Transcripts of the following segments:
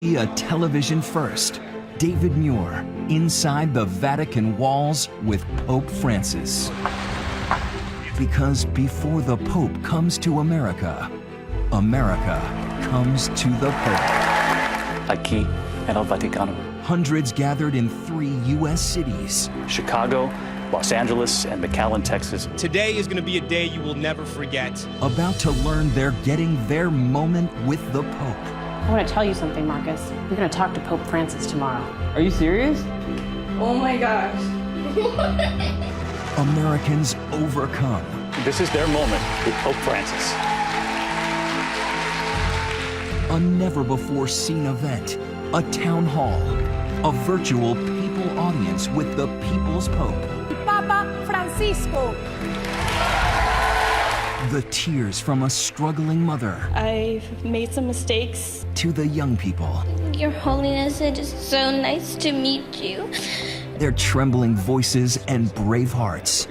A television first, David Muir, inside the Vatican walls with Pope Francis. Because before the Pope comes to America, America comes to the Pope. Aquí en el Vaticano. Hundreds gathered in 3 U.S. cities. Chicago, Los Angeles, and McAllen, Texas. Today is going to be a day you will never forget. About to learn they're getting their moment with the Pope. I want to tell you something, Marcus. We're going to talk to Pope Francis tomorrow. Are you serious? Oh my gosh. Americans overcome. This is their moment with Pope Francis. A never-before-seen event, a town hall, a virtual papal audience with the People's Pope. Papa Francisco. The tears from a struggling mother. I've made some mistakes. To the young people. Your Holiness, it is so nice to meet you. Their trembling voices and brave hearts.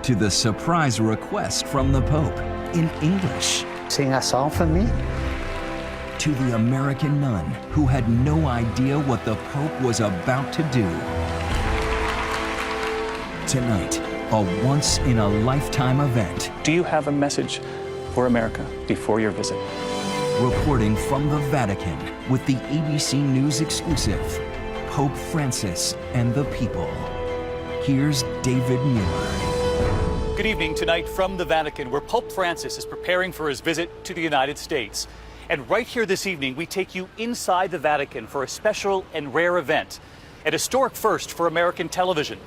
To the surprise request from the Pope in English. Sing a song for me? To the American nun who had no idea what the Pope was about to do. Tonight, a once-in-a-lifetime event. Do you have a message for America before your visit? Reporting from the Vatican with the ABC News exclusive, Pope Francis and the People. Here's David Muir. Good evening. Tonight from the Vatican, where Pope Francis is preparing for his visit to the United States. And right here this evening, we take you inside the Vatican for a special and rare event, an historic first for American television.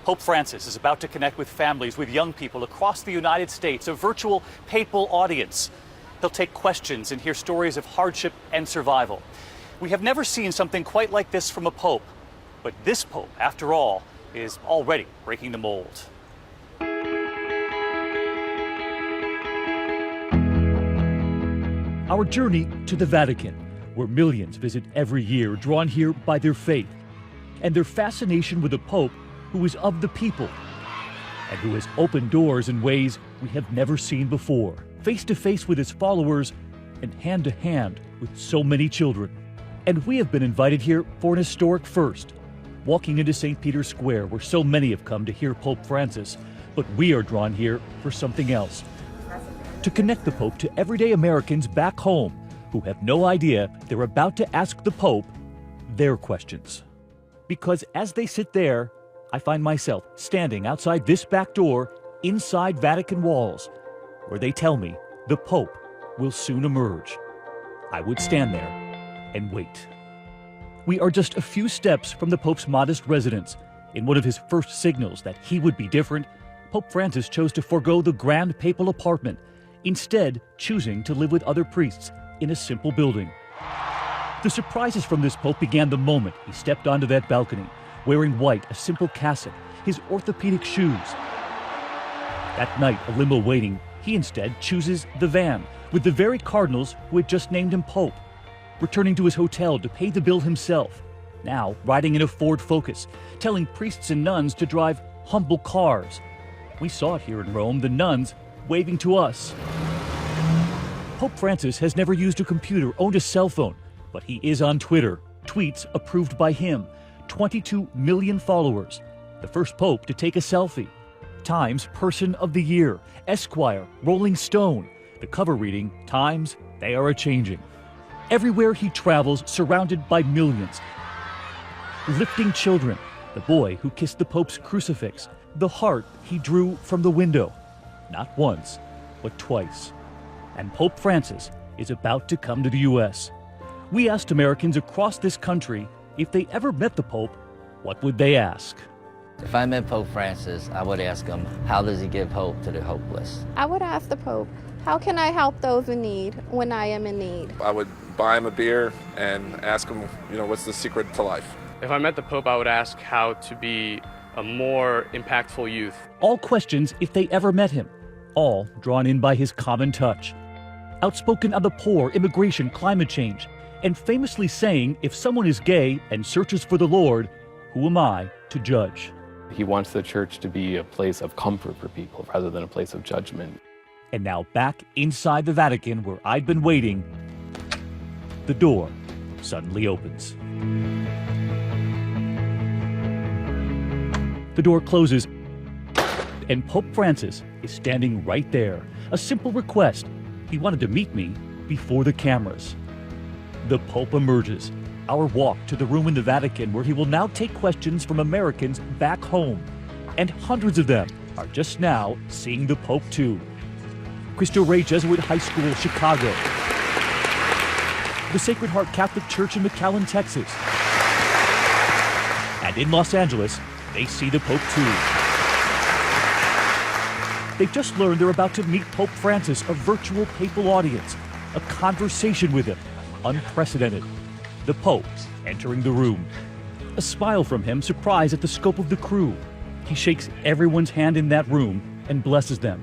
Pope Francis is about to connect with families, with young people across the United States, a virtual papal audience. He'll take questions and hear stories of hardship and survival. We have never seen something quite like this from a pope, but this pope, after all, is already breaking the mold. Our journey to the Vatican, where millions visit every year, drawn here by their faith and their fascination with a pope who is of the people and who has opened doors in ways we have never seen before, face to face with his followers and hand to hand with so many children. And we have been invited here for an historic first, walking into St. Peter's Square, where so many have come to hear Pope Francis, but we are drawn here for something else, to connect the Pope to everyday Americans back home who have no idea they're about to ask the Pope their questions. Because as they sit there, I find myself standing outside this back door inside Vatican walls, where they tell me the Pope will soon emerge. I would stand there and wait. We are just a few steps from the Pope's modest residence. In one of his first signals that he would be different, Pope Francis chose to forego the grand papal apartment, instead choosing to live with other priests in a simple building. The surprises from this Pope began the moment he stepped onto that balcony, wearing white, a simple cassock, his orthopedic shoes. That night, a limo waiting, he instead chooses the van with the very cardinals who had just named him Pope, returning to his hotel to pay the bill himself, now riding in a Ford Focus, telling priests and nuns to drive humble cars. We saw it here in Rome, the nuns waving to us. Pope Francis has never used a computer, owned a cell phone, but he is on Twitter, tweets approved by him, 22 million followers, the first pope to take a selfie. Times Person of the Year, Esquire, Rolling Stone, the cover reading, Times, they are a-changing. Everywhere he travels, surrounded by millions. Lifting children, the boy who kissed the Pope's crucifix, the heart he drew from the window, not once, but twice. And Pope Francis is about to come to the U.S. We asked Americans across this country if they ever met the Pope, what would they ask? If I met Pope Francis, I would ask him, how does he give hope to the hopeless? I would ask the Pope, how can I help those in need when I am in need? I would buy him a beer and ask him, what's the secret to life? If I met the Pope, I would ask how to be a more impactful youth. All questions if they ever met him, all drawn in by his common touch. Outspoken on the poor, immigration, climate change, and famously saying, if someone is gay and searches for the Lord, who am I to judge? He wants the church to be a place of comfort for people rather than a place of judgment. And now back inside the Vatican, where I'd been waiting, the door suddenly opens. The door closes, and Pope Francis is standing right there. A simple request. He wanted to meet me before the cameras. The Pope emerges. Our walk to the room in the Vatican where he will now take questions from Americans back home. And hundreds of them are just now seeing the Pope too. Cristo Rey Jesuit High School, Chicago. The Sacred Heart Catholic Church in McAllen, Texas. And in Los Angeles, they see the Pope too. They've just learned they're about to meet Pope Francis, a virtual papal audience, a conversation with him, unprecedented. The Pope entering the room. A smile from him, surprised at the scope of the crew. He shakes everyone's hand in that room and blesses them.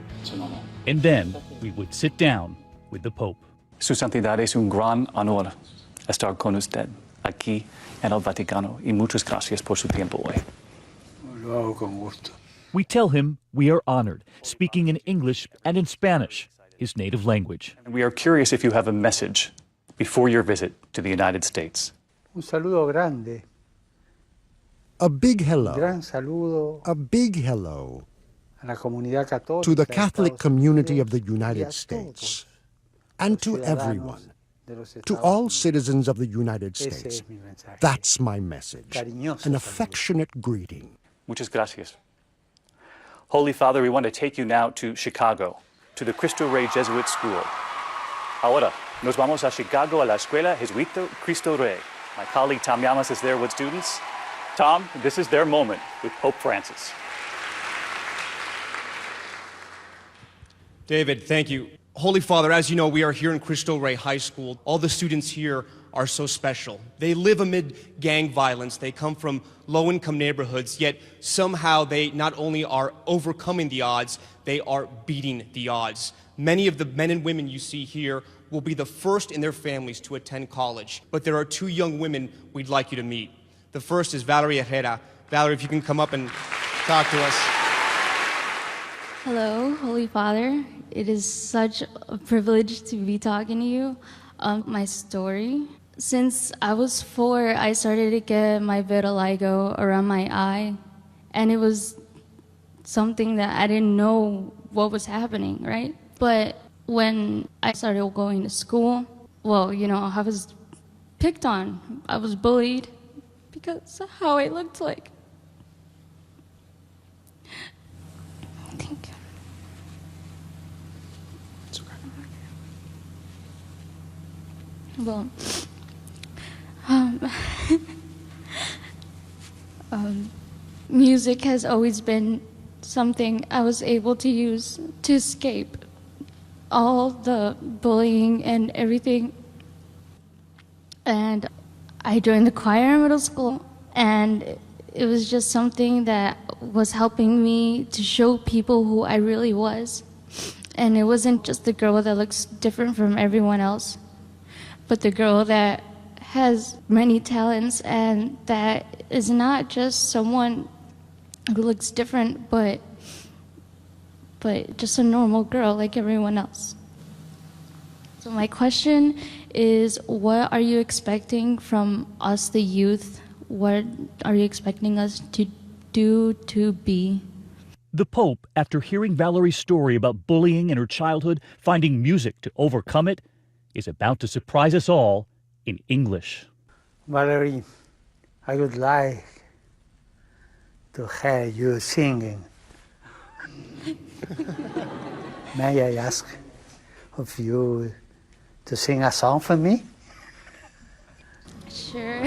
And then we would sit down with the Pope. Su Santidad, es un gran honor estar con usted aquí en el Vaticano y muchas gracias por su tiempo hoy. Lo hago con gusto. We tell him we are honored, speaking in English and in Spanish, his native language. We are curious if you have a message before your visit to the United States. Un saludo grande. A big hello. Gran saludo. A big hello a la comunidad católica to the Catholic community of the United States and to everyone, to all citizens of the United States. That's my message. An affectionate greeting. Muchas gracias. Holy Father, we want to take you now to Chicago, to the Cristo Rey Jesuit School. Ahora, nos vamos a Chicago a la Escuela Jesuita Cristo Rey. My colleague Tom Llamas is there with students. Tom, this is their moment with Pope Francis. David, thank you. Holy Father, as you know, we are here in Cristo Rey High School. All the students here are so special. They live amid gang violence. They come from low-income neighborhoods, yet somehow they not only are overcoming the odds, they are beating the odds. Many of the men and women you see here will be the first in their families to attend college. But there are two young women we'd like you to meet. The first is Valerie Herrera. Valerie, if you can come up and talk to us. Hello, Holy Father. It is such a privilege to be talking to you. My story. Since I was 4, I started to get my vitiligo around my eye, and it was something that I didn't know what was happening, right? But when I started going to school, well, you know, I was picked on. I was bullied because of how I looked like. Thank you. It's okay. Well, music has always been something I was able to use to escape all the bullying and everything. And I joined the choir in middle school, and it was just something that was helping me to show people who I really was. And it wasn't just the girl that looks different from everyone else, but the girl that has many talents and that is not just someone who looks different, but just a normal girl like everyone else. So my question is, what are you expecting from us, the youth? What are you expecting us to do to be? The Pope, after hearing Valerie's story about bullying in her childhood, finding music to overcome it, is about to surprise us all in English. Valerie, I would like to hear you singing. May I ask of you to sing a song for me? Sure. I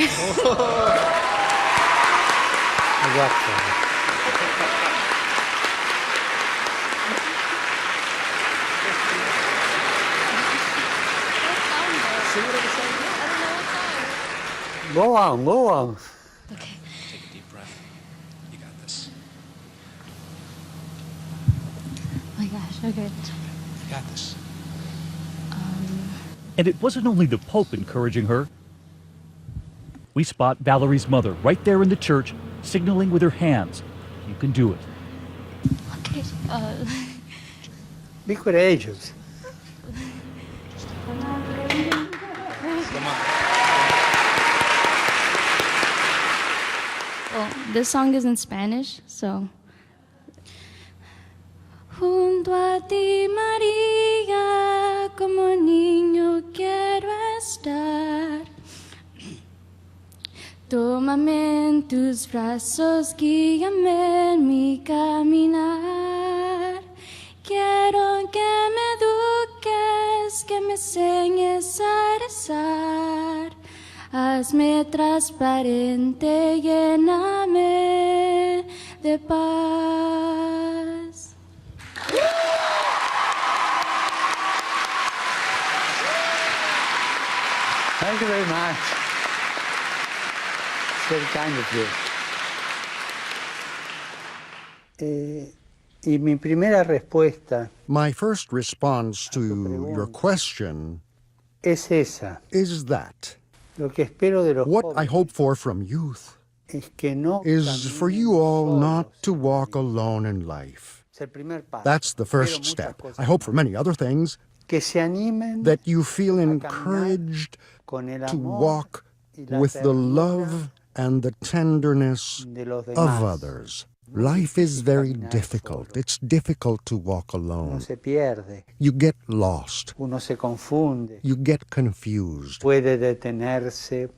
got that. Go on, go on. Okay. Take a deep breath. You got this. Oh my gosh, okay. You got this. And it wasn't only the Pope encouraging her. We spot Valerie's mother right there in the church, signaling with her hands. You can do it. Okay. Be courageous. Come on. this song is in Spanish, so. Junto a ti, María, como niño quiero estar. Tómame en tus brazos, guíame en mi caminar. Quiero que me eduques, que me enseñes a rezar. Hazme transparente, lléname de paz. Thank you very much. It's very kind of you. Y mi primera respuesta My first response to your question es esa. is that Lo que espero de los what I jóvenes hope for from youth es que no is for you all not to walk alone in life. Es el primer paso. That's the first step. I hope for many other things Que se animen that you feel encouraged con el to amor walk y la with the ternura love and the tenderness de los of demás. others. Life is very difficult. It's difficult to walk Uno alone. se pierde, You get lost. uno se confunde, You get confused. puede detenerse.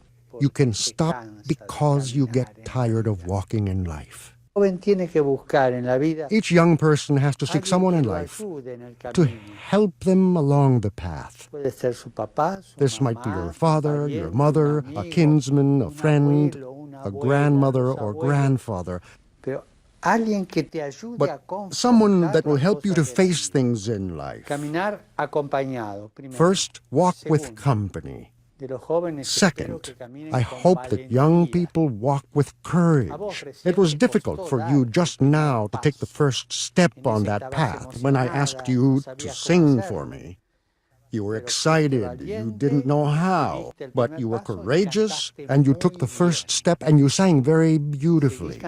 You can stop because you get tired of walking in life. El joven tiene que buscar en la vida Each young person has to seek alguien someone que in lo life ayude en el to camino. help them along the path. Puede ser su papá, su This might be mamá, your un father, your pariente, mother, un a amigo, kinsman, a un friend, abuelo, una a abuela, grandmother los or abuelos. grandfather, Pero alguien que te ayude a but someone that will confrontar help you to las cosas de la face things in life. Caminar acompañado, primero. First, walk with Segundo, company. de los jóvenes espero Second, que caminen I con hope that young valentía. people walk with courage. It was difficult for you just now to take the first step on that path when I asked you to sing for me. You were excited, you didn't know how, but you were courageous and you took the first step and you sang very beautifully.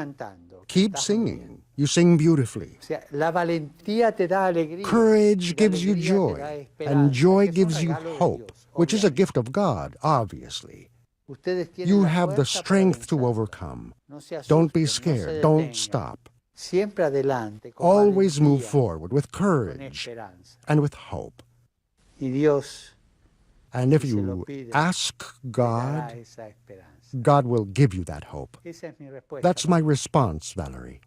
Keep singing. You sing beautifully. O sea, la valentía te da alegría. Courage y la gives you alegría te da joy, esperanza, and joy que es un gives you regalo de hope, Dios, which is a obviamente. gift of God, obviously. Ustedes tienen You la have the fuerza para strength to vencerlo. overcome. No se Don't be asusten, no se scared. Don't detengan. stop. Siempre adelante, con Always move valentía, forward with con courage esperanza. and with hope. Y Dios And if si se lo you piden, ask te dará God, esa esperanza. God will give you that hope. Esa es mi respuesta. That's my response, Valerie.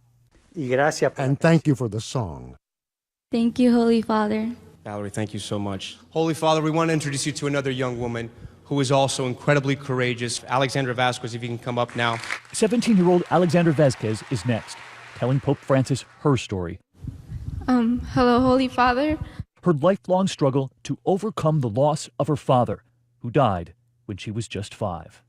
Y gracias por And thank you for the song. Thank you, Holy Father. Valerie, thank you so much. Holy Father, we want to introduce you to another young woman who is also incredibly courageous. Alexandra Vasquez, if you can come up now. 17-year-old Alexandra Vasquez is next, telling Pope Francis her story. Hello, Holy Father. Her lifelong struggle to overcome the loss of her father, who died when she was just 5.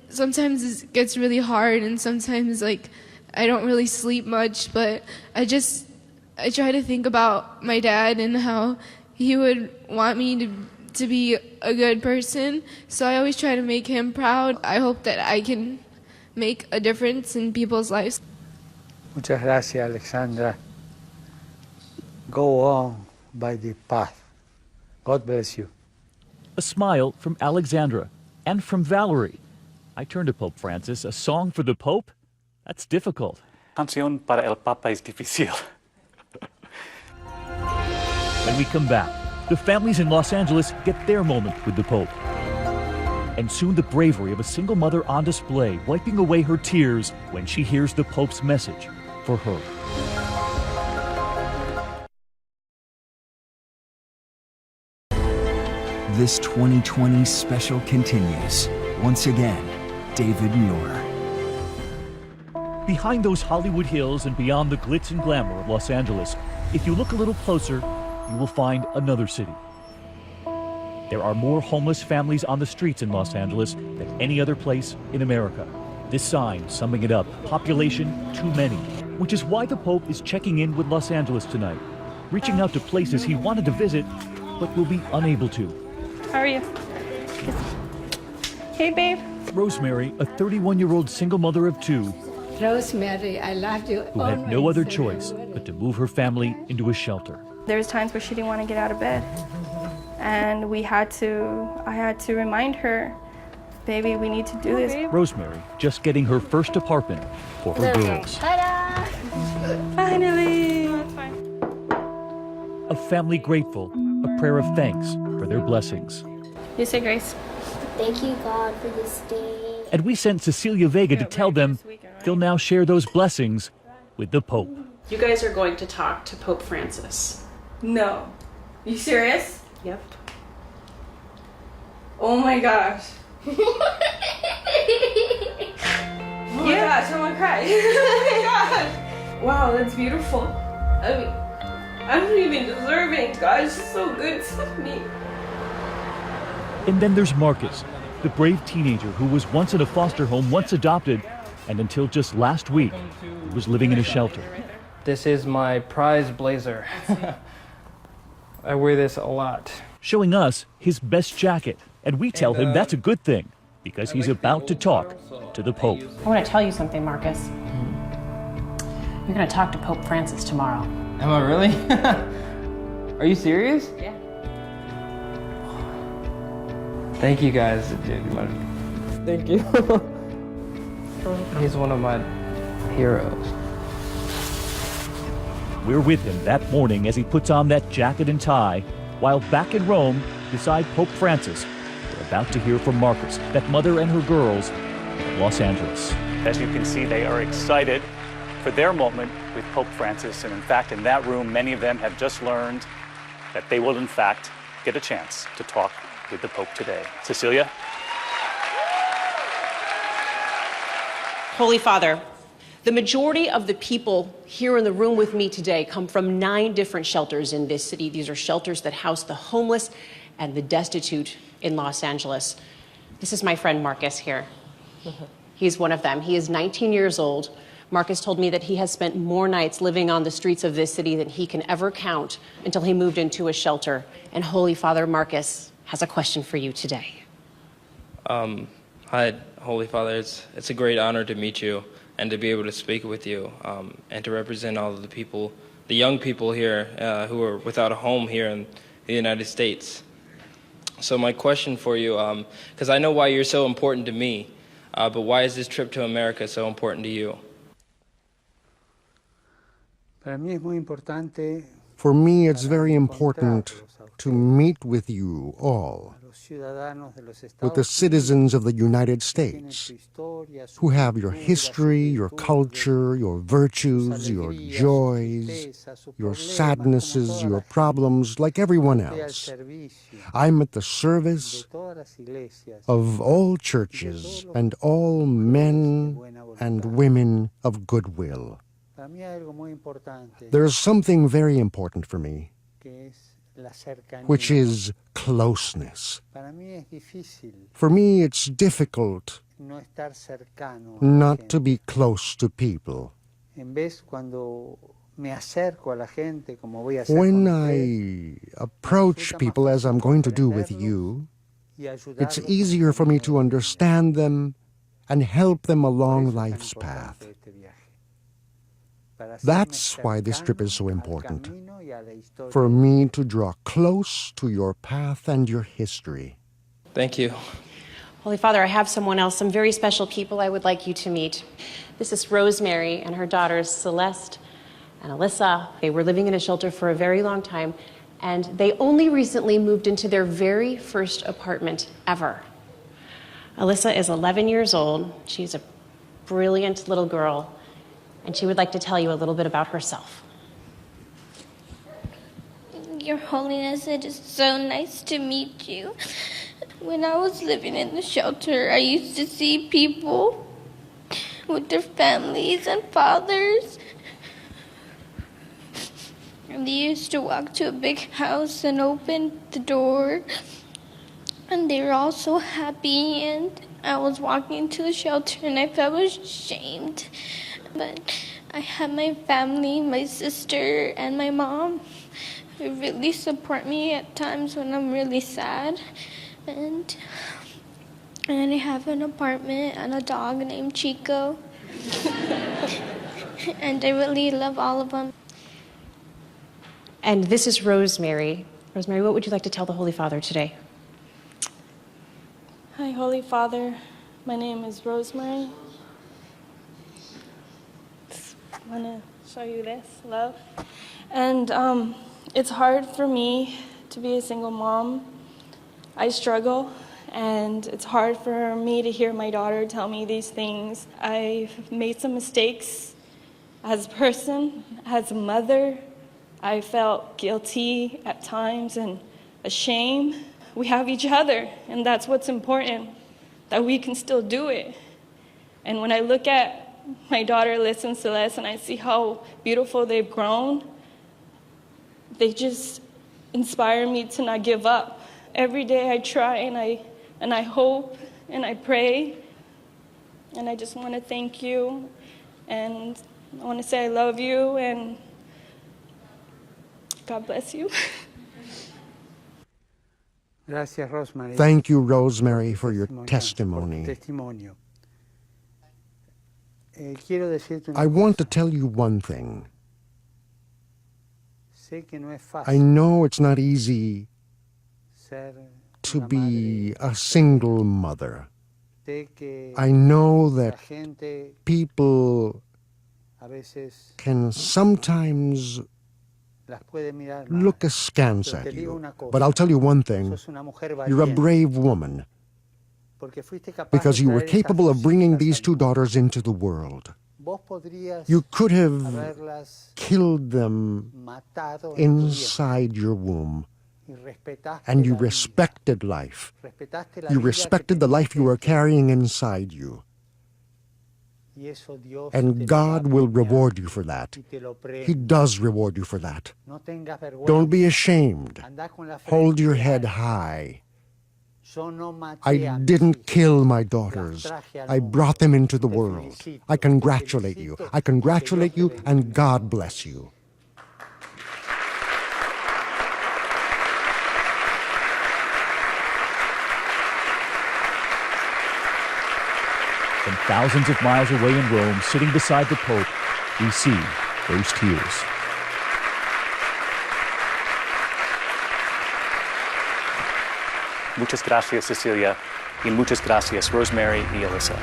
Sometimes it gets really hard, and sometimes, I don't really sleep much, but I try to think about my dad and how he would want me to be a good person. So I always try to make him proud. I hope that I can make a difference in people's lives. Muchas gracias, Alexandra. Go on by the path. God bless you. A smile from Alexandra and from Valerie. I turn to Pope Francis. A song for the Pope? That's difficult. Canción para el Papa es difícil. When we come back, the families in Los Angeles get their moment with the Pope. And soon the bravery of a single mother on display, wiping away her tears when she hears the Pope's message for her. This 2020 special continues. Once again, David Muir. Behind those Hollywood hills and beyond the glitz and glamour of Los Angeles, if you look a little closer, you will find another city. There are more homeless families on the streets in Los Angeles than any other place in America. This sign summing it up, population too many, which is why the Pope is checking in with Los Angeles tonight, reaching out to places he wanted to visit but will be unable to. How are you? Hey, babe. Rosemary, a 31-year-old single mother of 2, Rosemary, I love you. who had no other choice but to move her family into a shelter. There's times where she didn't want to get out of bed. And I had to remind her, baby, we need to do this. Rosemary just getting her first apartment for her girls. Ta-da! Finally! A family grateful, a prayer of thanks for their blessings. You say grace. Thank you, God, for this day. And we sent Cecilia Vega to tell them they'll now share those blessings with the Pope. You guys are going to talk to Pope Francis. No. You serious? Yep. Oh my gosh. Oh my gosh, I want to cry. Oh my gosh. Wow, that's beautiful. I mean, I'm not even deserving. God is so good to me. And then there's Marcus, the brave teenager who was once in a foster home, once adopted, and until just last week, was living in a shelter. This is my prize blazer. I wear this a lot. Showing us his best jacket, and we tell him that's a good thing, because he's about to talk to the Pope. I want to tell you something, Marcus. You're going to talk to Pope Francis tomorrow. Am I really? Are you serious? Yeah. Thank you guys. Thank you. He's one of my heroes. We're with him that morning as he puts on that jacket and tie, while back in Rome, beside Pope Francis, we're about to hear from Marcus, that mother and her girls in Los Angeles. As you can see, they are excited for their moment with Pope Francis. And in fact, in that room, many of them have just learned that they will, in fact, get a chance to talk with the Pope today. Cecilia? Holy Father, the majority of the people here in the room with me today come from 9 different shelters in this city. These are shelters that house the homeless and the destitute in Los Angeles. This is my friend Marcus here. He's one of them. He is 19 years old. Marcus told me that he has spent more nights living on the streets of this city than he can ever count until he moved into a shelter. And Holy Father Marcus has a question for you today. Hi, Holy Father. It's a great honor to meet you and to be able to speak with you and to represent all of the people, the young people here who are without a home here in the United States. So my question for you, because I know why you're so important to me, but why is this trip to America so important to you? For me, it's very important to meet with you all, with the citizens of the United States, who have your history, your culture, your virtues, your joys, your sadnesses, your problems, like everyone else. I'm at the service of all churches and all men and women of goodwill. There's something very important for me, which is closeness. For me, it's difficult not to be close to people. When I approach people, as I'm going to do with you, it's easier for me to understand them and help them along life's path. That's why this trip is so important, for me to draw close to your path and your history. Thank you. Holy Father, I have someone else, some very special people I would like you to meet. This is Rosemary and her daughters Celeste and Alyssa. They were living in a shelter for a very long time, and they only recently moved into their very first apartment ever. Alyssa is 11 years old. She's a brilliant little girl, and she would like to tell you a little bit about herself. Your Holiness, it is so nice to meet you. When I was living in the shelter, I used to see people with their families and fathers. And they used to walk to a big house and open the door. And they were all so happy, and I was walking to the shelter and I felt ashamed. But I had my family, my sister, and my mom who really support me at times when I'm really sad. And I have an apartment and a dog named Chico. And I really love all of them. And this is Rosemary. Rosemary, what would you like to tell the Holy Father today? Hi, Holy Father. My name is Rosemary. I want to show you this, love. And it's hard for me to be a single mom. I struggle, and it's hard for me to hear my daughter tell me these things. I've made some mistakes as a person, as a mother. I felt guilty at times and ashamed. We have each other, and that's what's important, that we can still do it. And when I look at my daughter, Liz and Celeste, and I see how beautiful they've grown, they just inspire me to not give up. Every day I try and I hope and I pray, and I just want to thank you, and I want to say I love you, and God bless you. Thank you, Rosemary, for your testimony. I want to tell you one thing. I know it's not easy to be a single mother. I know that people can sometimes look askance at you. But I'll tell you one thing. You're a brave woman, because you were capable of bringing these two daughters into the world. You could have killed them inside your womb, and you respected life. You respected the life you were carrying inside you. And God will reward you for that. He does reward you for that. Don't be ashamed. Hold your head high. I didn't kill my daughters. I brought them into the world. I congratulate you. I congratulate you, and God bless you. From thousands of miles away in Rome, sitting beside the Pope, we see those tears. Muchas gracias, Cecilia, y muchas gracias, Rosemary y Alyssa.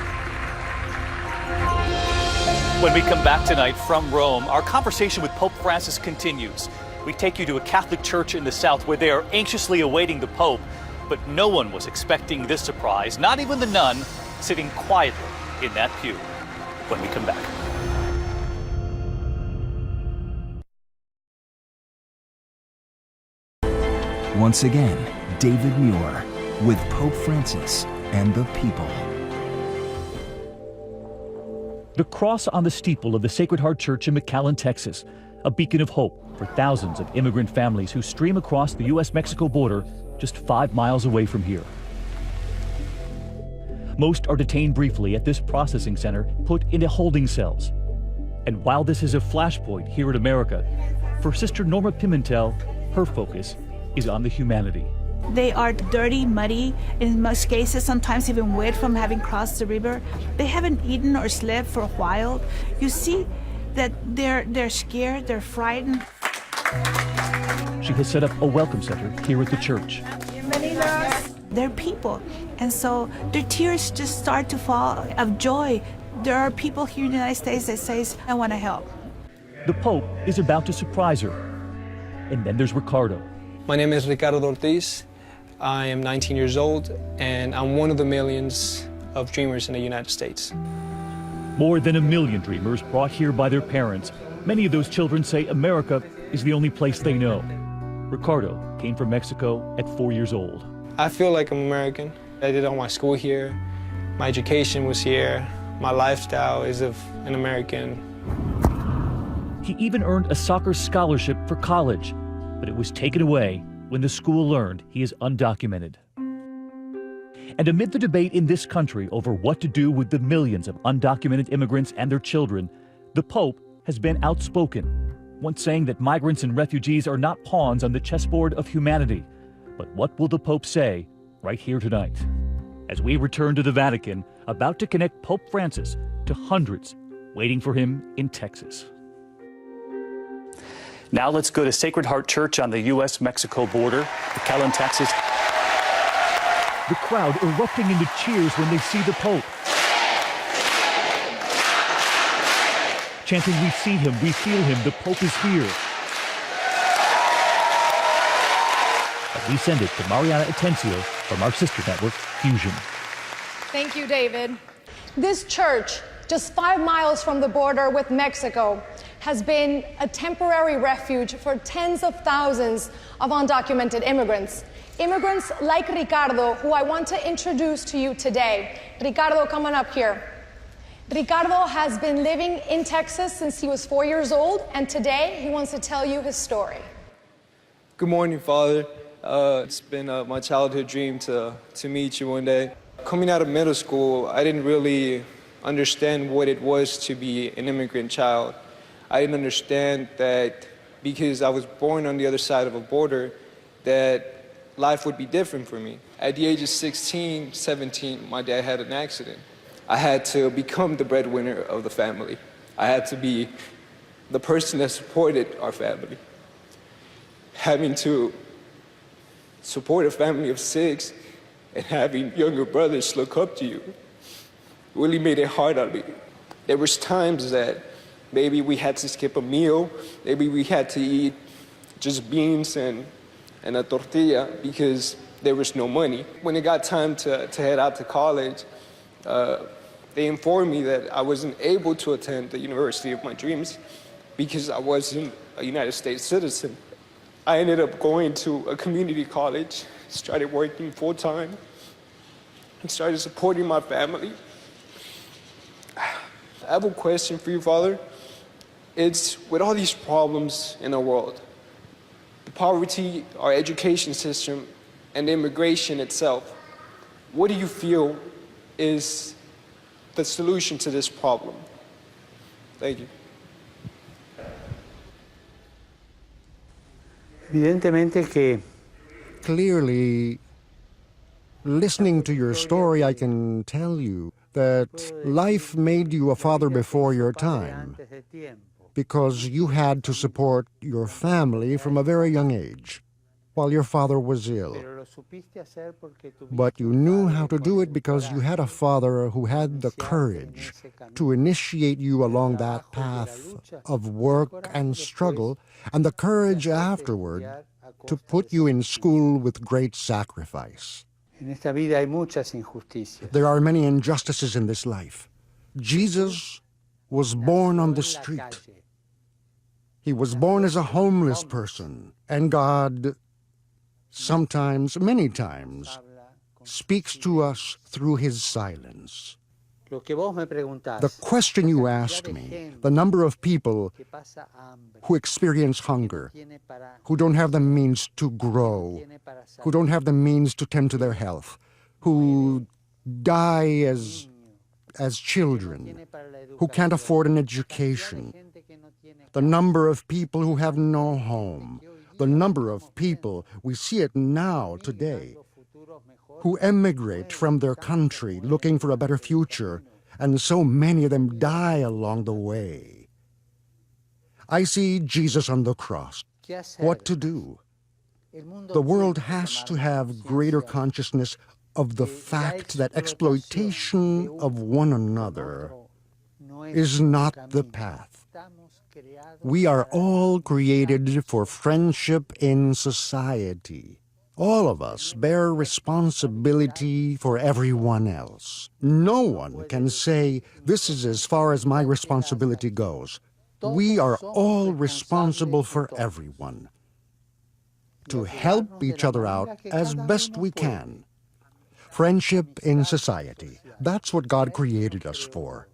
When we come back tonight from Rome, our conversation with Pope Francis continues. We take you to a Catholic church in the south where they are anxiously awaiting the Pope, but no one was expecting this surprise, not even the nun sitting quietly in that pew. When we come back. Once again, David Muir with Pope Francis and the people. The cross on the steeple of the Sacred Heart Church in McAllen, Texas, a beacon of hope for thousands of immigrant families who stream across the U.S.-Mexico border just 5 miles away from here. Most are detained briefly at this processing center, put into holding cells. And while this is a flashpoint here in America, for Sister Norma Pimentel, her focus is on the humanity. They are dirty, muddy, in most cases sometimes even wet from having crossed the river. They haven't eaten or slept for a while. You see that they're scared, they're frightened. She has set up a welcome center here at the church. They're people, and so their tears just start to fall of joy. There are people here in the United States that says, I want to help. The Pope is about to surprise her. And then there's Ricardo. My name is Ricardo Ortiz. I am 19 years old, and I'm one of the millions of dreamers in the United States. More than 1 million dreamers brought here by their parents. Many of those children say America is the only place they know. Ricardo came from Mexico at 4 years old. I feel like I'm American. I did all my school here. My education was here. My lifestyle is of an American. He even earned a soccer scholarship for college, but it was taken away when the school learned he is undocumented. And amid the debate in this country over what to do with the millions of undocumented immigrants and their children, the Pope has been outspoken, once saying that migrants and refugees are not pawns on the chessboard of humanity. But what will the Pope say right here tonight? As we return to the Vatican, about to connect Pope Francis to hundreds waiting for him in Texas. Now let's go to Sacred Heart Church on the U.S.-Mexico border, McAllen, Texas. the crowd erupting into cheers when they see the Pope. Chanting, "We see him, we feel him, the Pope is here." And we send it to Mariana Atencio from our sister network, Fusion. Thank you, David. This church, just 5 miles from the border with Mexico, has been a temporary refuge for tens of thousands of undocumented immigrants. Immigrants like Ricardo, who I want to introduce to you today. Ricardo, come on up here. Ricardo has been living in Texas since he was 4 years old, and today he wants to tell you his story. Good morning, Father. It's been my childhood dream to meet you one day. Coming out of middle school, I didn't really understand what it was to be an immigrant child. I didn't understand that because I was born on the other side of a border, that life would be different for me. At the age of 16, 17, my dad had an accident. I had to become the breadwinner of the family. I had to be the person that supported our family. Having to support a family of 6 and having younger brothers look up to you really made it hard on me. There was times that maybe we had to skip a meal, maybe we had to eat just beans and a tortilla because there was no money. When it got time to head out to college, they informed me that I wasn't able to attend the university of my dreams because I wasn't a United States citizen. I ended up going to a community college, started working full-time, and started supporting my family. I have a question for you, Father. It's with all these problems in the world, the poverty, our education system, and immigration itself, what do you feel is the solution to this problem? Thank you. Clearly, listening to your story, I can tell you that life made you a father before your time because you had to support your family from a very young age while your father was ill. But you knew how to do it because you had a father who had the courage to initiate you along that path of work and struggle, and the courage afterward to put you in school with great sacrifice. There are many injustices in this life. Jesus was born on the street. He was born as a homeless person, and God sometimes, many times, speaks to us through his silence. The question you asked me, the number of people who experience hunger, who don't have the means to grow, who don't have the means to tend to their health, who die as children, who can't afford an education, the number of people who have no home, the number of people, we see it now, today, who emigrate from their country looking for a better future, and so many of them die along the way. I see Jesus on the cross. What to do? The world has to have greater consciousness of the fact that exploitation of one another is not the path. We are all created for friendship in society. All of us bear responsibility for everyone else. No one can say, this is as far as my responsibility goes. We are all responsible for everyone, to help each other out as best we can. Friendship in society, that's what God created us for.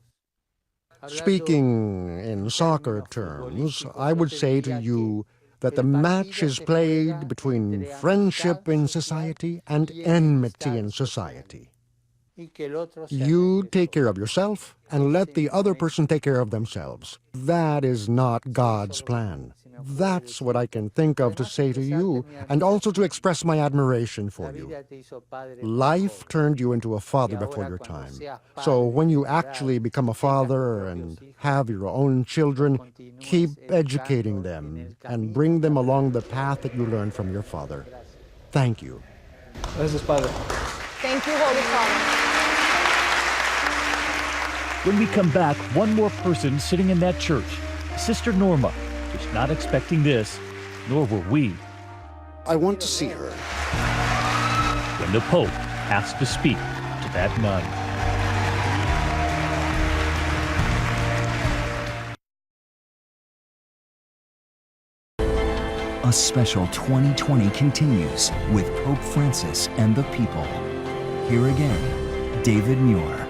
Speaking in soccer terms, I would say to you that the match is played between friendship in society and enmity in society. You take care of yourself and let the other person take care of themselves. That is not God's plan. That's what I can think of to say to you, and also to express my admiration for you. Life turned you into a father before your time. So when you actually become a father and have your own children, keep educating them and bring them along the path that you learned from your father. Thank you. Gracias, Padre. Thank you, Holy Father. When we come back, one more person sitting in that church, Sister Norma, was not expecting this, nor were we. I want to see her. When the Pope asked to speak to that nun. A special 2020 continues with Pope Francis and the people. Here again, David Muir.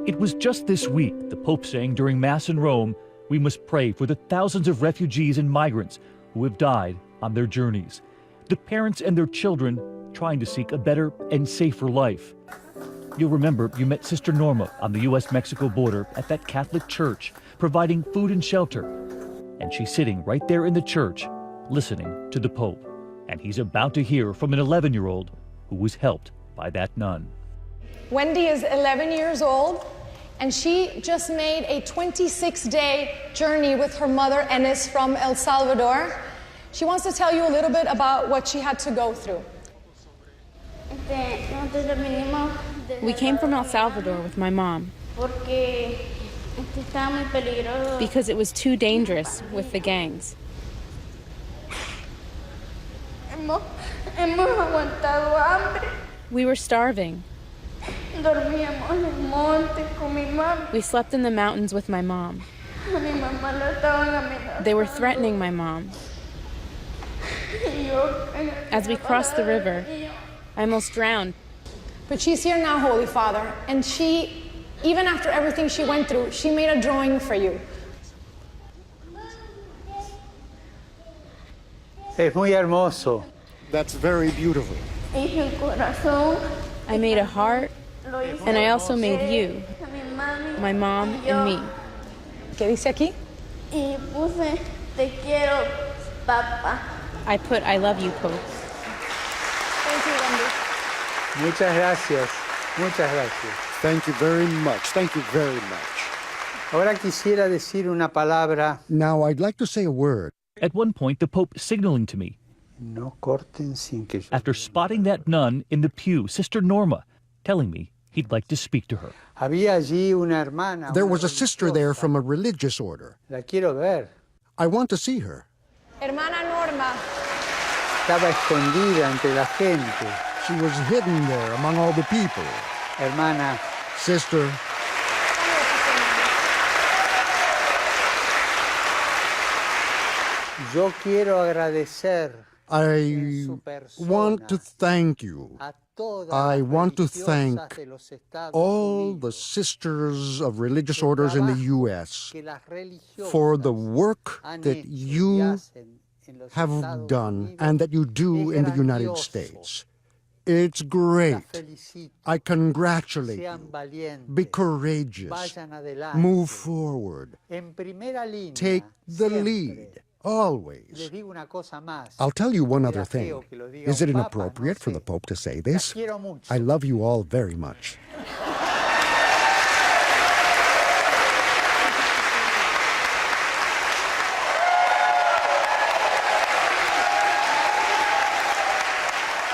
It was just this week the Pope saying during Mass in Rome, we must pray for the thousands of refugees and migrants who have died on their journeys. The parents and their children trying to seek a better and safer life. You'll remember you met Sister Norma on the U.S.-Mexico border at that Catholic church, providing food and shelter. And she's sitting right there in the church, listening to the Pope. And he's about to hear from an 11-year-old who was helped by that nun. Wendy is 11 years old, and she just made a 26-day journey with her mother, Enes, from El Salvador. She wants to tell you a little bit about what she had to go through. We came from El Salvador with my mom because it was too dangerous with the gangs. We were starving. We slept in the mountains with my mom. They were threatening my mom. As we crossed the river, I almost drowned. But she's here now, Holy Father, and she, even after everything she went through, she made a drawing for you. Es muy hermoso. That's very beautiful. I made a heart, and I also made you, my mom and me. ¿Qué dice aquí? Y puse, te quiero, papá. I put, I love you, Pope. Thank you, Wendy. Muchas gracias. Muchas gracias. Thank you very much. Thank you very much. Ahora quisiera decir una palabra. Now I'd like to say a word. At one point, the Pope signaling to me. No corten sin que yo. After spotting that nun in the pew, Sister Norma, telling me he'd like to speak to her. Había allí una hermana. There was a sister there from a religious order. La quiero ver. I want to see her. Hermana Norma. Estaba escondida entre la gente. She was hidden there among all the people. Hermana. Sister. Yo quiero agradecer. I want to thank you. I want to thank all the sisters of religious orders in the U.S. for the work that you have done and that you do in the United States. It's great. I congratulate you. Be courageous. Move forward. Take the lead. Always. I'll tell you one other thing. Is it inappropriate for the Pope to say this? I love you all very much.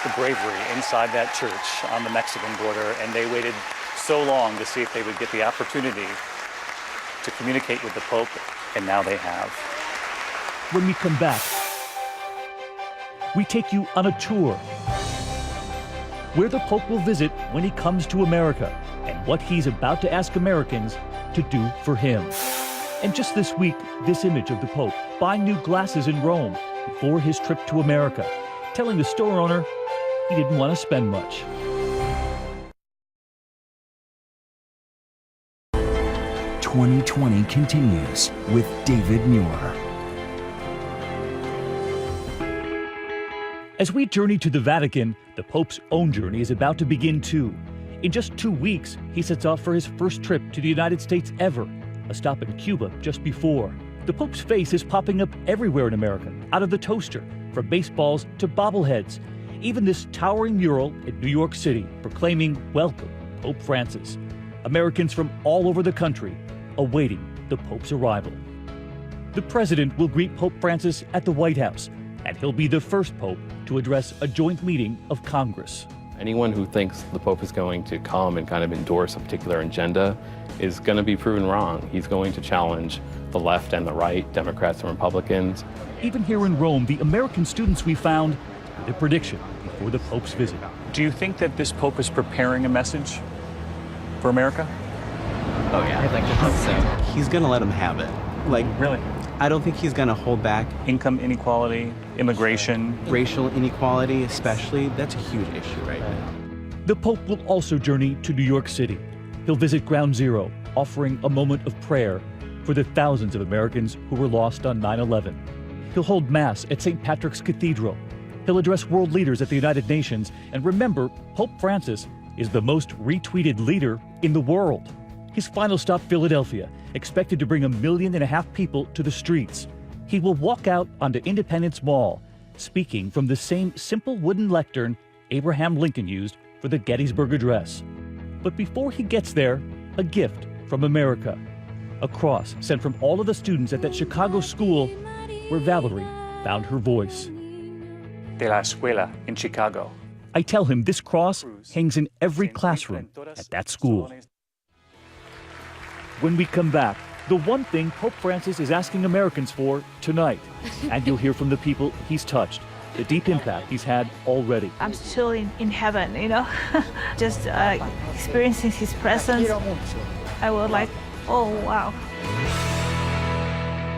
The bravery inside that church on the Mexican border, and they waited so long to see if they would get the opportunity to communicate with the Pope, and now they have. When we come back, we take you on a tour where the Pope will visit when he comes to America and what he's about to ask Americans to do for him. And just this week, this image of the Pope buying new glasses in Rome before his trip to America, telling the store owner he didn't want to spend much. "2020 continues with David Muir. As we journey to the Vatican, the Pope's own journey is about to begin too. In just 2 weeks, he sets off for his first trip to the United States ever, a stop in Cuba just before. The Pope's face is popping up everywhere in America, out of the toaster, from baseballs to bobbleheads. Even this towering mural in New York City proclaiming, "Welcome, Pope Francis." Americans from all over the country awaiting the Pope's arrival. The President will greet Pope Francis at the White House, and he'll be the first Pope to address a joint meeting of Congress. Anyone who thinks the Pope is going to come and kind of endorse a particular agenda is going to be proven wrong. He's going to challenge the left and the right, Democrats and Republicans. Even here in Rome, the American students we found made a prediction before the Pope's visit. Do you think that this Pope is preparing a message for America? Oh yeah, I think so. He's gonna let them have it. Like, really? I don't think he's gonna hold back. Income inequality, immigration. Racial inequality especially, that's a huge issue right now. The Pope will also journey to New York City. He'll visit Ground Zero, offering a moment of prayer for the thousands of Americans who were lost on 9/11. He'll hold Mass at St. Patrick's Cathedral. He'll address world leaders at the United Nations. And remember, Pope Francis is the most retweeted leader in the world. His final stop, Philadelphia, expected to bring 1.5 million people to the streets. He will walk out onto Independence Mall, speaking from the same simple wooden lectern Abraham Lincoln used for the Gettysburg Address. But before he gets there, a gift from America. A cross sent from all of the students at that Chicago school where Valerie found her voice. De la Escuela in Chicago. I tell him this cross hangs in every classroom at that school. When we come back, the one thing Pope Francis is asking Americans for tonight. And you'll hear from the people he's touched, the deep impact he's had already. I'm still in heaven, you know, just experiencing his presence. I was like, oh, wow.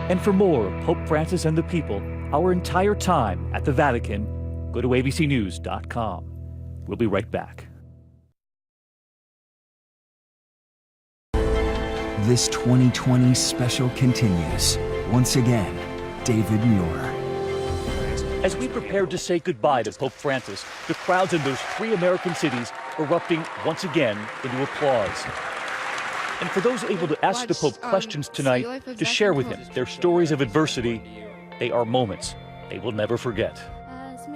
And for more of Pope Francis and the people, our entire time at the Vatican, go to abcnews.com. We'll be right back. This 2020 special continues. Once again, David Muir. As we prepared to say goodbye to Pope Francis, the crowds in those 3 American cities erupting once again into applause. And for those able to ask the Pope questions tonight, to share with him their stories of adversity, they are moments they will never forget.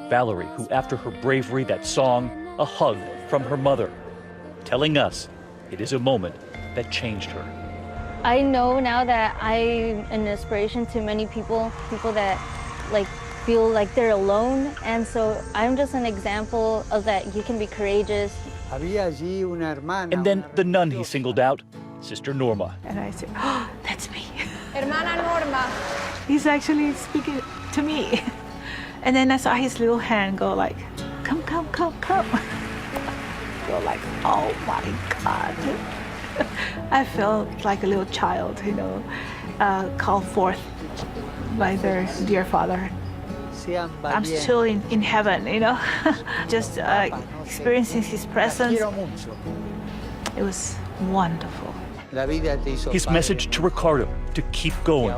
Valerie, who after her bravery, that song, a hug from her mother, telling us it is a moment that changed her. I know now that I'm an inspiration to many people that feel like they're alone, and so I'm just an example of that you can be courageous. And then the nun he singled out, Sister Norma. And I said, oh, that's me. Hermana Norma. He's actually speaking to me. And then I saw his little hand go like, come, come, come, come. Go like, oh my God. I felt like a little child, you know, called forth by their dear father. I'm still in heaven, you know, just experiencing his presence. It was wonderful. His message to Ricardo to keep going.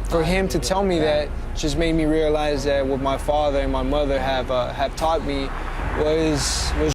For him to tell me that just made me realize that what my father and my mother have taught me was